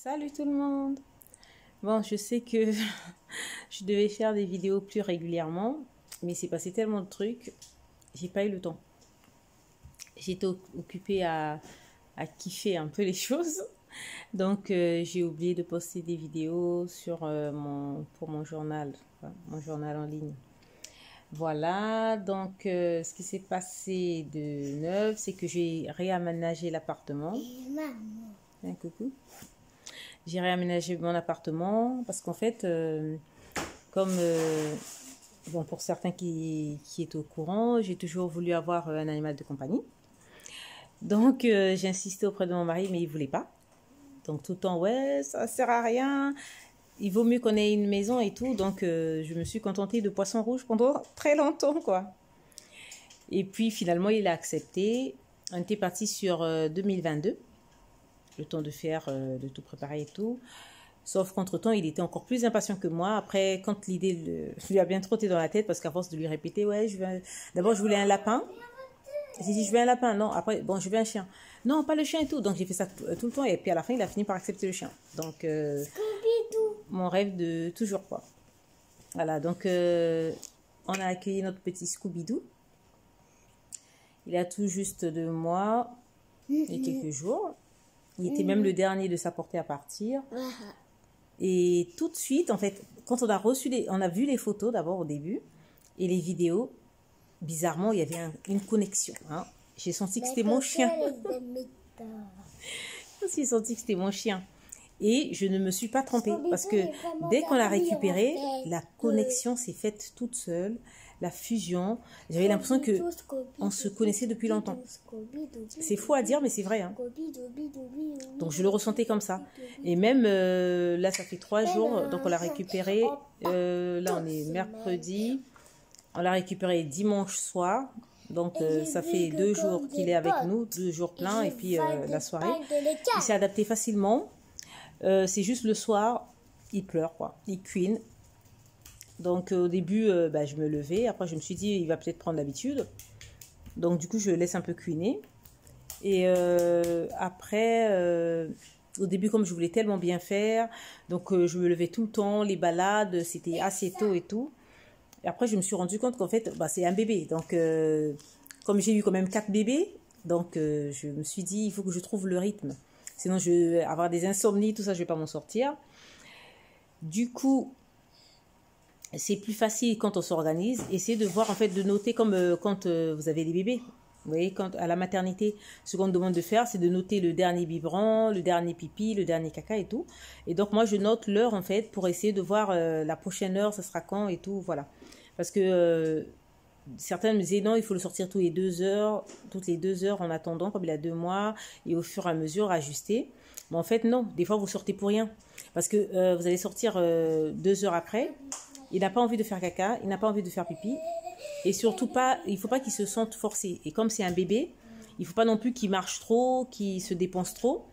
Salut tout le monde. Bon, je sais que je devais faire des vidéos plus régulièrement, mais c'est passé tellement de trucs, j'ai pas eu le temps. J'étais occupée à kiffer un peu les choses, donc j'ai oublié de poster des vidéos sur pour mon journal en ligne. Voilà, donc ce qui s'est passé de neuf, c'est que j'ai réaménagé l'appartement. Un coucou. J'ai réaménagé mon appartement parce qu'en fait, comme bon, pour certains qui est au courant, j'ai toujours voulu avoir un animal de compagnie. Donc j'ai insisté auprès de mon mari, mais il voulait pas. Donc tout le temps, ouais, ça sert à rien. Il vaut mieux qu'on ait une maison et tout. Donc je me suis contentée de poisson rouge pendant très longtemps, quoi. Et puis finalement, il a accepté. On était parti sur 2022. Le temps de faire, de tout préparer et tout. Sauf qu'entre-temps, il était encore plus impatient que moi. Après, quand l'idée lui a bien trotté dans la tête, parce qu'à force de lui répéter, ouais, d'abord, je voulais un lapin. J'ai dit, je veux un lapin. Non, après, bon, je veux un chien. Non, pas le chien et tout. Donc, j'ai fait ça tout le temps. Et puis, à la fin, il a fini par accepter le chien. Donc, mon rêve de toujours, quoi. Voilà, donc, on a accueilli notre petit Scooby-Doo. Il a tout juste 2 mois et quelques jours. Il était même le dernier de s'apporter à partir. Et tout de suite, en fait, quand on a vu les photos d'abord au début et les vidéos, bizarrement, il y avait une connexion. Hein. J'ai senti que c'était mon chien. J'ai senti que c'était mon chien. Et je ne me suis pas trompée parce que dès qu'on l'a récupéré, la connexion s'est faite toute seule. La fusion, j'avais l'impression qu'on se connaissait depuis longtemps. C'est fou à dire, mais c'est vrai. Hein. Donc je le ressentais comme ça. Et même là, ça fait 3 jours, donc on l'a récupéré. Là, on est mercredi. On l'a récupéré dimanche soir. Donc ça fait 2 jours qu'il est avec nous, 2 jours pleins, et puis la soirée. Il s'est adapté facilement. C'est juste le soir, il pleure, quoi. Il couine. Donc au début, je me levais. Après, je me suis dit, il va peut-être prendre l'habitude. Donc du coup, je le laisse un peu cuiner. Et après, au début, comme je voulais tellement bien faire, donc je me levais tout le temps. Les balades, c'était assez tôt et tout. Et après, je me suis rendu compte qu'en fait, c'est un bébé. Donc comme j'ai eu quand même 4 bébés, donc je me suis dit, il faut que je trouve le rythme. Sinon, je vais avoir des insomnies, tout ça, je ne vais pas m'en sortir. Du coup, c'est plus facile quand on s'organise. Essayez de voir, en fait, de noter comme quand vous avez des bébés. Vous voyez, quand à la maternité, ce qu'on demande de faire, c'est de noter le dernier biberon, le dernier pipi, le dernier caca et tout. Et donc, moi, je note l'heure, en fait, pour essayer de voir la prochaine heure, ça sera quand et tout, voilà. Parce que certains me disaient, non, il faut le sortir toutes les 2 heures en attendant, comme il a 2 mois, et au fur et à mesure, ajuster. Mais en fait, non, des fois, vous sortez pour rien. Parce que vous allez sortir 2 heures après. Il n'a pas envie de faire caca, il n'a pas envie de faire pipi. Et surtout pas, il ne faut pas qu'il se sente forcé. Et comme c'est un bébé, il ne faut pas non plus qu'il marche trop, qu'il se dépense trop.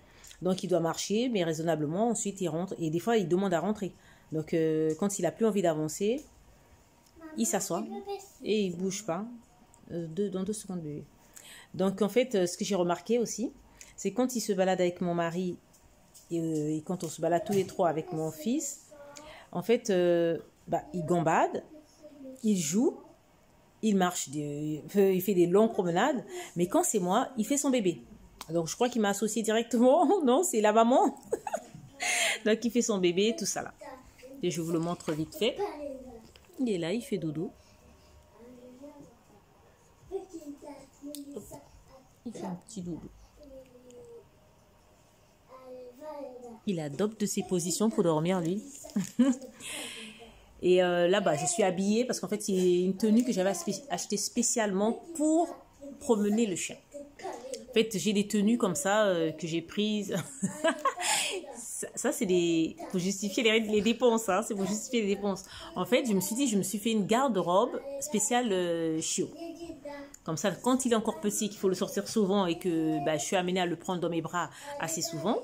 Donc il doit marcher, mais raisonnablement. Ensuite, il rentre. Et des fois, il demande à rentrer. Donc quand il n'a plus envie d'avancer, il s'assoit et il ne bouge pas. Dans 2 secondes, bébé. Donc en fait, ce que j'ai remarqué aussi, c'est quand il se balade avec mon mari et quand on se balade tous les 3 avec mon fils, en fait, il gambade, il joue, il marche, il fait des longues promenades, mais quand c'est moi, il fait son bébé. Donc je crois qu'il m'a associé directement, non, c'est la maman. Donc il fait son bébé, tout ça là. Et je vous le montre vite fait. Il est là, il fait dodo. Il fait un petit dodo. Il adopte ses positions pour dormir, lui. Et là-bas, je suis habillée parce qu'en fait, c'est une tenue que j'avais achetée spécialement pour promener le chien. En fait, j'ai des tenues comme ça que j'ai prises. Ça c'est pour justifier les dépenses. Hein, c'est pour justifier les dépenses. En fait, je me suis dit, je me suis fait une garde-robe spéciale chiot. Comme ça, quand il est encore petit, qu'il faut le sortir souvent et que je suis amenée à le prendre dans mes bras assez souvent.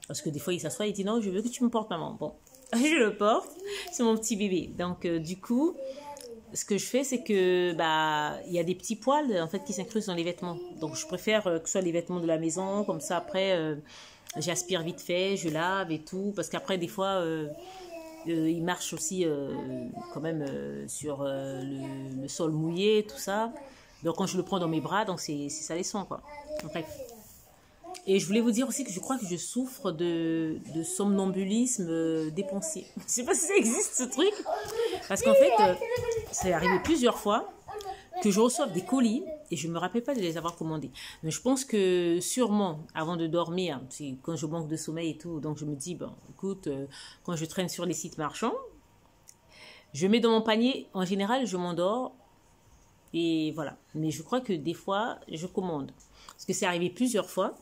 Parce que des fois, il s'assoit et il dit, non, je veux que tu me portes, maman. Bon. Je le porte, c'est mon petit bébé. Donc du coup, ce que je fais, c'est que il y a des petits poils en fait qui s'incrustent dans les vêtements. Donc je préfère que ce soit les vêtements de la maison, comme ça après j'aspire vite fait, je lave et tout, parce qu'après, des fois, il marche aussi quand même sur le sol mouillé, tout ça. Donc, quand je le prends dans mes bras, donc c'est salissant, quoi. Bref. Et je voulais vous dire aussi que je crois que je souffre de somnambulisme dépensier. Je ne sais pas si ça existe, ce truc. Parce qu'en fait, ça est arrivé plusieurs fois que je reçoive des colis et je ne me rappelle pas de les avoir commandés. Mais je pense que sûrement, avant de dormir, quand je manque de sommeil et tout, donc je me dis, bon, écoute, quand je traîne sur les sites marchands, je mets dans mon panier, en général, je m'endors et voilà. Mais je crois que des fois, je commande. Parce que c'est arrivé plusieurs fois.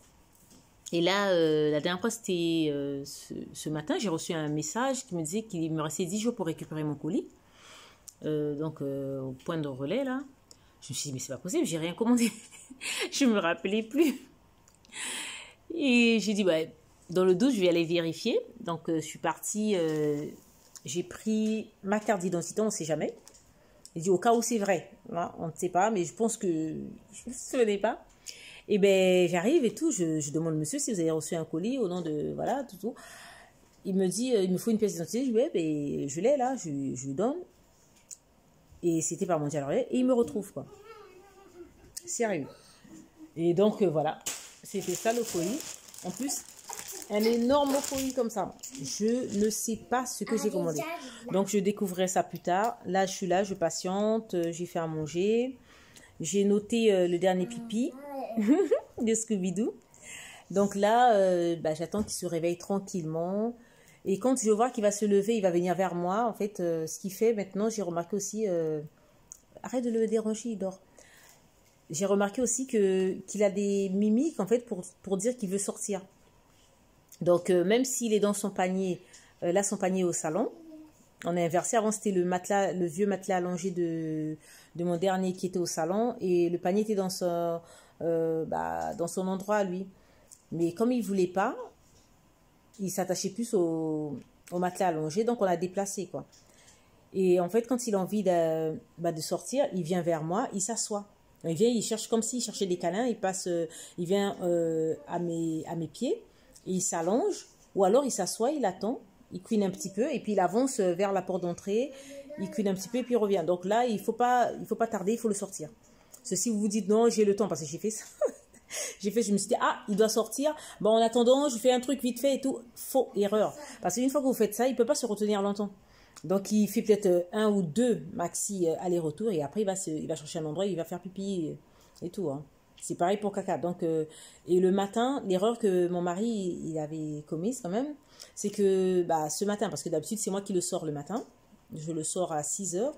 Et là, la dernière fois, c'était ce matin, j'ai reçu un message qui me disait qu'il me restait 10 jours pour récupérer mon colis. Donc, au point de relais, là. Je me suis dit, mais c'est pas possible, j'ai rien commandé. Je me rappelais plus. Et j'ai dit, bah, dans le doute, je vais aller vérifier. Donc, je suis partie, j'ai pris ma carte d'identité, on ne sait jamais. J'ai dit, au cas où c'est vrai, hein, on ne sait pas, mais je pense que je ne me souvenais pas. Et ben j'arrive et tout, je demande monsieur si vous avez reçu un colis au nom de, voilà, tout. Il me dit, il me faut une pièce d'identité. Je dis, ouais, ben, je l'ai là, je lui donne. Et c'était par Mondial Relais. Et il me retrouve, quoi. Sérieux. Et donc, voilà. C'était ça, le colis. En plus, un énorme colis comme ça. Je ne sais pas ce que j'ai commandé. Donc, je découvrirai ça plus tard. Là, je suis là, je patiente. J'ai fait à manger. J'ai noté le dernier pipi de Scooby-Doo. Donc là, j'attends qu'il se réveille tranquillement. Et quand je vois qu'il va se lever, il va venir vers moi. En fait, ce qu'il fait maintenant, j'ai remarqué aussi... arrête de le déranger, il dort. J'ai remarqué aussi qu'il a des mimiques, en fait, pour dire qu'il veut sortir. Donc, même s'il est dans son panier, là, son panier est au salon. On a inversé. Avant, c'était le vieux matelas allongé de mon dernier qui était au salon. Et le panier était dans son endroit à lui. Mais comme il ne voulait pas, il s'attachait plus au matelas allongé. Donc, on l'a déplacé, quoi. Et en fait, quand il a envie de sortir, il vient vers moi, il s'assoit. Il vient, il cherche comme s'il cherchait des câlins. Il vient à mes pieds et il s'allonge. Ou alors, il s'assoit, il attend. Il couine un petit peu et puis il avance vers la porte d'entrée. Il couine un petit peu et puis il revient. Donc là, il faut pas tarder, il faut le sortir. Ceci, vous vous dites non, j'ai le temps parce que j'ai fait ça. Je me suis dit, ah, il doit sortir. Bon, en attendant, je fais un truc vite fait et tout. Faux, erreur. Parce qu'une fois que vous faites ça, il ne peut pas se retenir longtemps. Donc, il fait peut-être 1 ou 2 maxi aller-retour et après, il va chercher un endroit, il va faire pipi et tout. Hein. C'est pareil pour caca. Donc, et le matin, l'erreur que mon mari il avait commise quand même, c'est que ce matin, parce que d'habitude, c'est moi qui le sors le matin. Je le sors à 6 heures.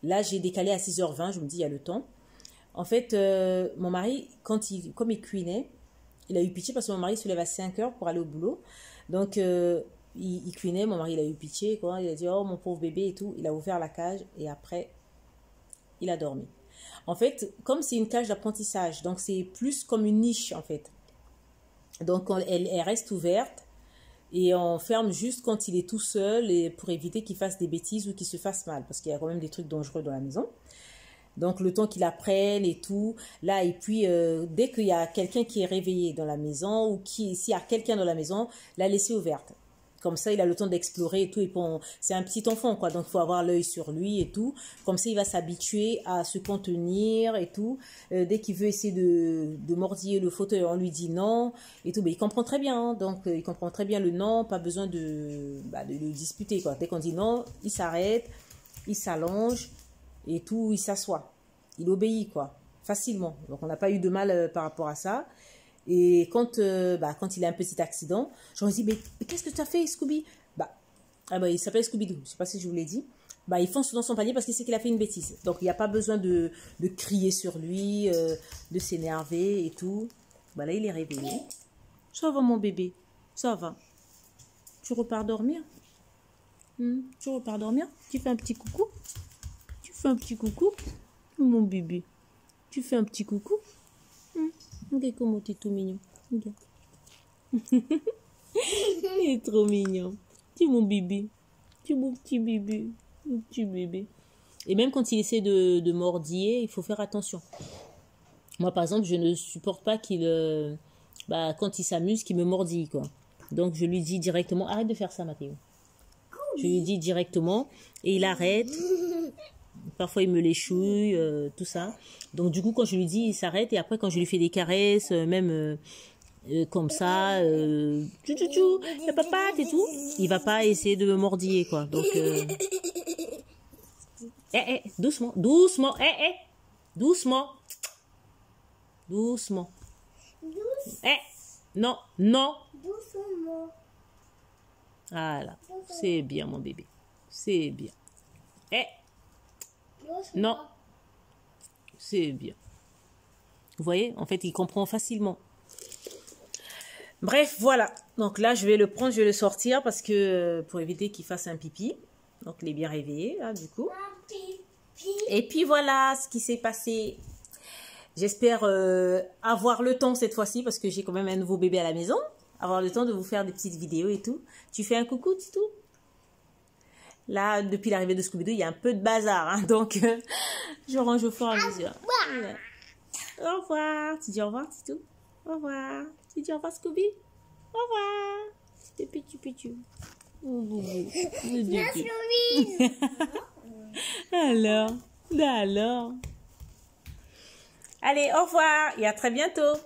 Là, j'ai décalé à 6h20. Je me dis, il y a le temps. En fait, mon mari, comme il cuinait, il a eu pitié parce que mon mari se lève à 5 heures pour aller au boulot. Donc, il cuinait, mon mari, il a eu pitié, quoi. Il a dit, oh, mon pauvre bébé et tout. Il a ouvert la cage et après, il a dormi. En fait, comme c'est une cage d'apprentissage, donc c'est plus comme une niche, en fait. Donc, elle reste ouverte et on ferme juste quand il est tout seul et pour éviter qu'il fasse des bêtises ou qu'il se fasse mal parce qu'il y a quand même des trucs dangereux dans la maison. Donc, le temps qu'il apprenne et tout. Là, et puis, dès qu'il y a quelqu'un qui est réveillé dans la maison ou s'il y a quelqu'un dans la maison, la laisser ouverte. Comme ça, il a le temps d'explorer et tout. Et c'est un petit enfant, quoi. Donc, il faut avoir l'œil sur lui et tout. Comme ça, il va s'habituer à se contenir et tout. Dès qu'il veut essayer de mordiller le fauteuil, on lui dit non et tout. Mais il comprend très bien. Hein. Donc, il comprend très bien le non. Pas besoin de le disputer, quoi. Dès qu'on dit non, il s'arrête, il s'allonge. Et tout, il s'assoit. Il obéit, quoi, facilement. Donc, on n'a pas eu de mal par rapport à ça. Et quand il a un petit accident, je me dis, mais qu'est-ce que tu as fait, Scooby? Il s'appelle Scooby-Doo, je ne sais pas si je vous l'ai dit. Il fonce dans son panier parce qu'il sait qu'il a fait une bêtise. Donc, il n'y a pas besoin de crier sur lui, de s'énerver et tout. Là, il est réveillé. Ça va, mon bébé, ça va. Tu repars dormir? Tu repars dormir? Tu fais un petit coucou? Tu fais un petit coucou, mon bébé. Tu fais un petit coucou. Regarde comment tu es tout mignon. Regarde. Il est trop mignon. Tu es mon bébé. Tu es mon petit bébé. Mon petit bébé. Et même quand il essaie de mordiller, il faut faire attention. Moi, par exemple, je ne supporte pas qu'il bah, quand il s'amuse, qu'il me mordille, quoi. Donc, je lui dis directement, arrête de faire ça, Mathéo. Je lui dis directement, et il arrête. Parfois, il me l'échouille, tout ça. Donc, du coup, quand je lui dis, il s'arrête. Et après, quand je lui fais des caresses, même comme ça, la papate et tout, il va pas essayer de me mordiller, quoi. Donc, doucement, doucement, doucement, doucement. Non, non. Doucement. Voilà, c'est bien, mon bébé. C'est bien. Non. C'est bien. Vous voyez, en fait, il comprend facilement. Bref, voilà. Donc là, je vais le prendre, je vais le sortir parce que pour éviter qu'il fasse un pipi. Donc, il est bien réveillé, là, du coup. Et puis voilà ce qui s'est passé. J'espère avoir le temps cette fois-ci parce que j'ai quand même un nouveau bébé à la maison. Avoir le temps de vous faire des petites vidéos et tout. Tu fais un coucou, Titou? Là, depuis l'arrivée de Scooby-Doo, il y a un peu de bazar. Hein, donc, je range au fur et à mesure. Au revoir. Tu dis au revoir, Titou? Au revoir. Tu dis au revoir, Scooby? Au revoir. C'est petit. Alors. Allez, au revoir et à très bientôt.